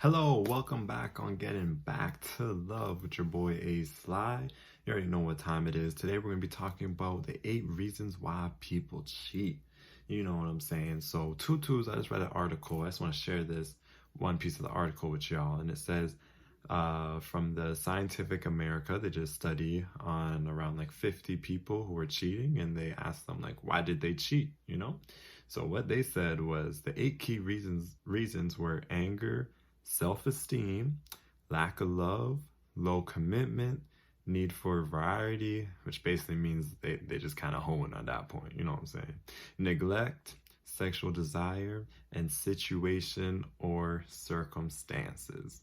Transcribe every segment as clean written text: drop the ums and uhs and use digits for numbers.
Hello, welcome back on Getting Back to Love with your boy A Sly. You already know what time it is. Today we're going to be talking about the 8 reasons why people cheat. You know what I'm saying? So, I just read an article. I just want to share this one piece of the article with y'all. And it says from the Scientific America, they did a study on around like 50 people who were cheating. And they asked them, like, why did they cheat? So, what they said was the 8 key reasons were anger, self-esteem, lack of love, low commitment, need for variety, which basically means they just kind of hoeing at that point, you know what I'm saying? Neglect, sexual desire, and situation or circumstances.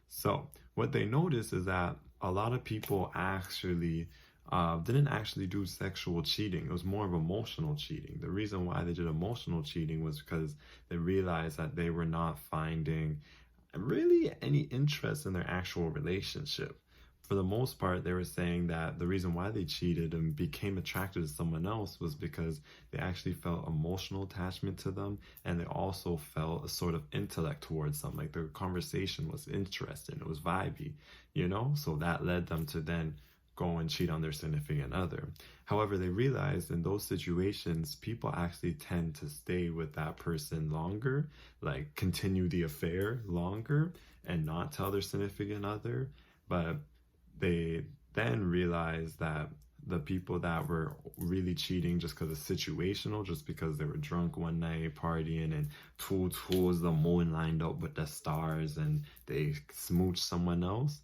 So what they notice is that a lot of people actually didn't actually do sexual cheating. It was more of emotional cheating. The reason why they did emotional cheating was because they realized that they were not finding really any interest in their actual relationship. For the most part, they were saying that the reason why they cheated and became attracted to someone else was because they actually felt emotional attachment to them, and they also felt a sort of intellect towards them. Like their conversation was interesting, it was vibey. So that led them to then go and cheat on their significant other. However, they realized in those situations, people actually tend to stay with that person longer, like continue the affair longer and not tell their significant other. But they then realized that the people that were really cheating just because of situational, just because they were drunk one night partying and towards the moon lined up with the stars and they smooched someone else,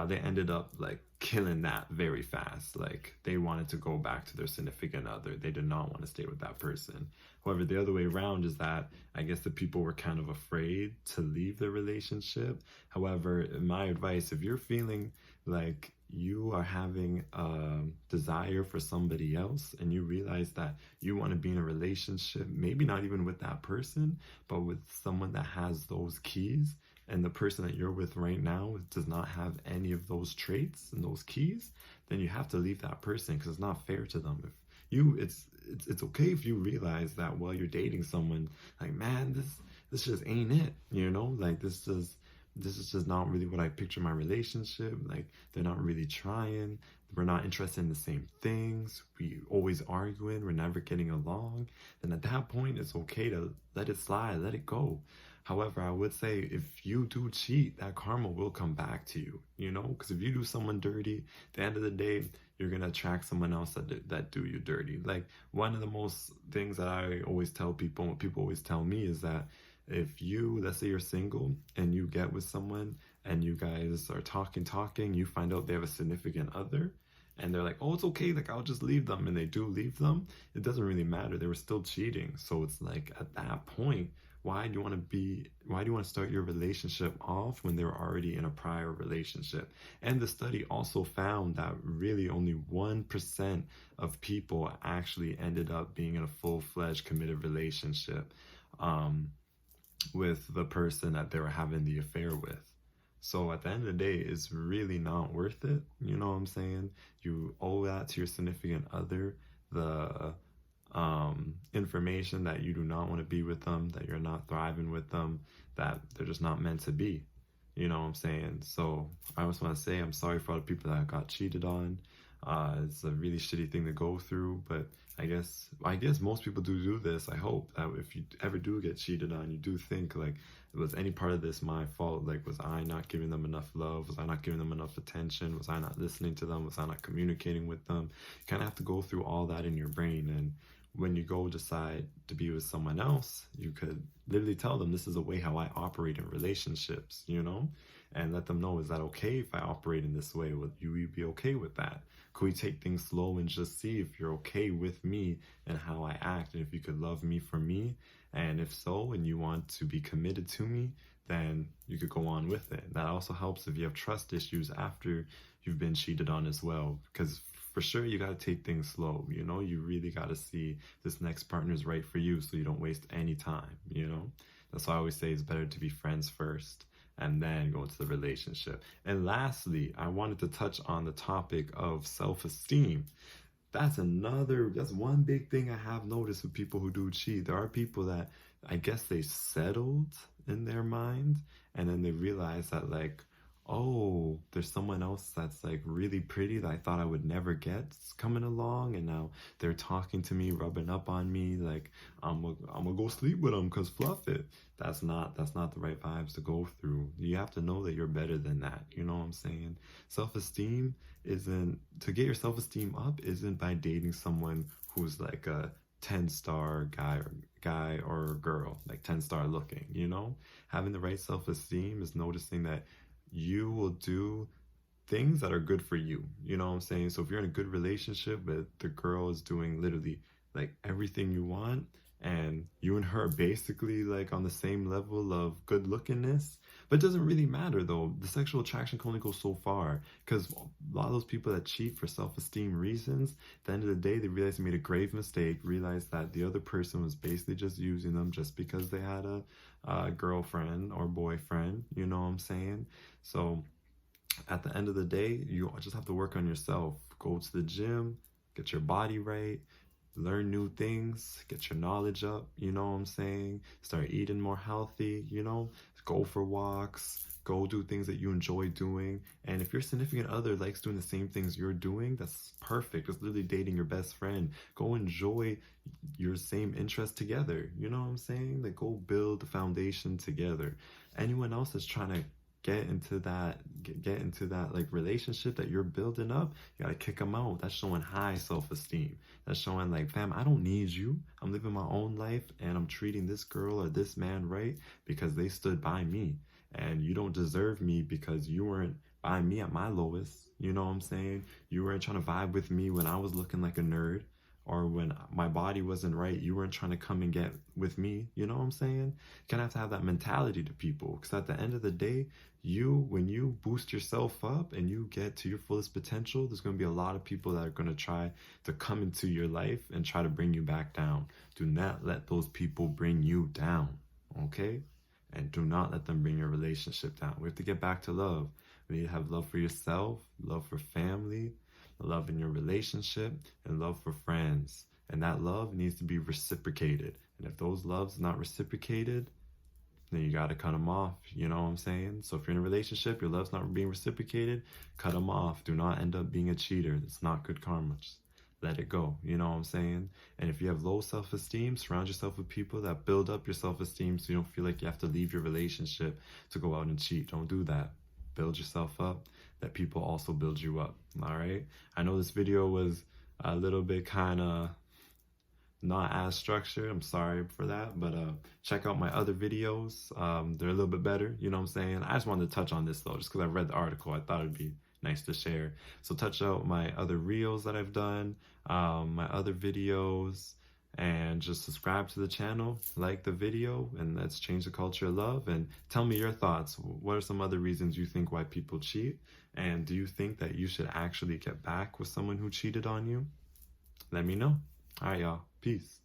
they ended up like killing that very fast. Like they wanted to go back to their significant other. They did not want to stay with that person. However, the other way around is that I guess the people were kind of afraid to leave their relationship. However, my advice, if you're feeling like you are having a desire for somebody else and you realize that you want to be in a relationship, maybe not even with that person, but with someone that has those keys, and the person that you're with right now does not have any of those traits and those keys, then you have to leave that person because it's not fair to them. If you, it's okay if you realize that while you're dating someone, like, man, this just ain't it, like this is just not really what I picture my relationship. Like they're not really trying. We're not interested in the same things. We always arguing. We're never getting along. Then at that point, it's okay to let it slide, let it go. However, I would say if you do cheat, that karma will come back to you, because if you do someone dirty, at the end of the day, you're going to attract someone else that do you dirty. Like one of the most things that I always tell people, what people always tell me is that if you, let's say you're single and you get with someone and you guys are talking, you find out they have a significant other and they're like, oh, it's okay, like I'll just leave them, and they do leave them, it doesn't really matter. They were still cheating. So it's like at that point, why do you want to start your relationship off when they were already in a prior relationship? And the study also found that really only 1% of people actually ended up being in a full-fledged committed relationship with the person that they were having the affair with. So at the end of the day, it's really not worth it. You know what I'm saying? You owe that to your significant other, the information that you do not want to be with them, that you're not thriving with them, that they're just not meant to be. You know what I'm saying? So I just want to say I'm sorry for all the people that got cheated on. It's a really shitty thing to go through, but I guess most people do this. I hope that if you ever do get cheated on, you do think like, was any part of this my fault? Like, was I not giving them enough love? Was I not giving them enough attention? Was I not listening to them? Was I not communicating with them? You kind of have to go through all that in your brain. And when you go decide to be with someone else, you could literally tell them, this is the way how I operate in relationships, and let them know, is that okay if I operate in this way? Would you be okay with that? Could we take things slow and just see if you're okay with me and how I act, and if you could love me for me? And if so, and you want to be committed to me, then you could go on with it. That also helps if you have trust issues after you've been cheated on as well, because for sure you got to take things slow. You really got to see this next partner is right for you, so you don't waste any time. That's why I always say it's better to be friends first and then go into the relationship. And lastly, I wanted to touch on the topic of self-esteem. That's one big thing I have noticed with people who do cheat. There are people that I guess they settled in their mind, and then they realize that like, oh, there's someone else that's like really pretty that I thought I would never get coming along, and now they're talking to me, rubbing up on me, like I'm gonna go sleep with them because fluff it. That's not the right vibes to go through. You have to know that you're better than that. You know what I'm saying? Self-esteem isn't to get your self-esteem up isn't by dating someone who's like a 10-star guy or girl, like 10-star looking, you know? Having the right self-esteem is noticing that you will do things that are good for you. You know what I'm saying? So if you're in a good relationship, but the girl is doing literally like everything you want, and you and her are basically like on the same level of good lookingness, but it doesn't really matter though. The sexual attraction can only go so far because a lot of those people that cheat for self-esteem reasons, at the end of the day, they realize they made a grave mistake, realized that the other person was basically just using them just because they had a girlfriend or boyfriend. You know what I'm saying? So at the end of the day, you just have to work on yourself. Go to the gym, get your body right, learn new things, get your knowledge up, you know what I'm saying? Start eating more healthy, you know? Go for walks, go do things that you enjoy doing. And if your significant other likes doing the same things you're doing, that's perfect. It's literally dating your best friend. Go enjoy your same interest together. You know what I'm saying? Like go build the foundation together. Anyone else that's trying to get into that like relationship that you're building up, you gotta kick them out. That's showing high self-esteem. That's showing like, fam, I don't need you. I'm living my own life and I'm treating this girl or this man right because they stood by me, and you don't deserve me because you weren't by me at my lowest. You know what I'm saying? You weren't trying to vibe with me when I was looking like a nerd, or when my body wasn't right. You weren't trying to come and get with me. You know what I'm saying? You kind of have to have that mentality to people, because at the end of the day, when you boost yourself up and you get to your fullest potential, there's going to be a lot of people that are going to try to come into your life and try to bring you back down. Do not let those people bring you down, okay? And do not let them bring your relationship down. We have to get back to love. We need to have love for yourself, love for family, love in your relationship, and love for friends. And that love needs to be reciprocated. And if those loves not reciprocated, then you got to cut them off. You know what I'm saying? So if you're in a relationship, your love's not being reciprocated, cut them off. Do not end up being a cheater. It's not good karma. Just let it go. You know what I'm saying? And if you have low self-esteem, surround yourself with people that build up your self-esteem so you don't feel like you have to leave your relationship to go out and cheat. Don't do that. Build yourself up. Let people also build you up. All right? I know this video was a little bit kind of not as structured. I'm sorry for that, but check out my other videos. They're a little bit better, you know what I'm saying? I just wanted to touch on this though, just because I read the article. I thought it'd be nice to share. So touch out my other reels that I've done, my other videos, and just subscribe to the channel, like the video, and let's change the culture of love. And tell me your thoughts. What are some other reasons you think why people cheat? And do you think that you should actually get back with someone who cheated on you? Let me know. All right, y'all. Peace.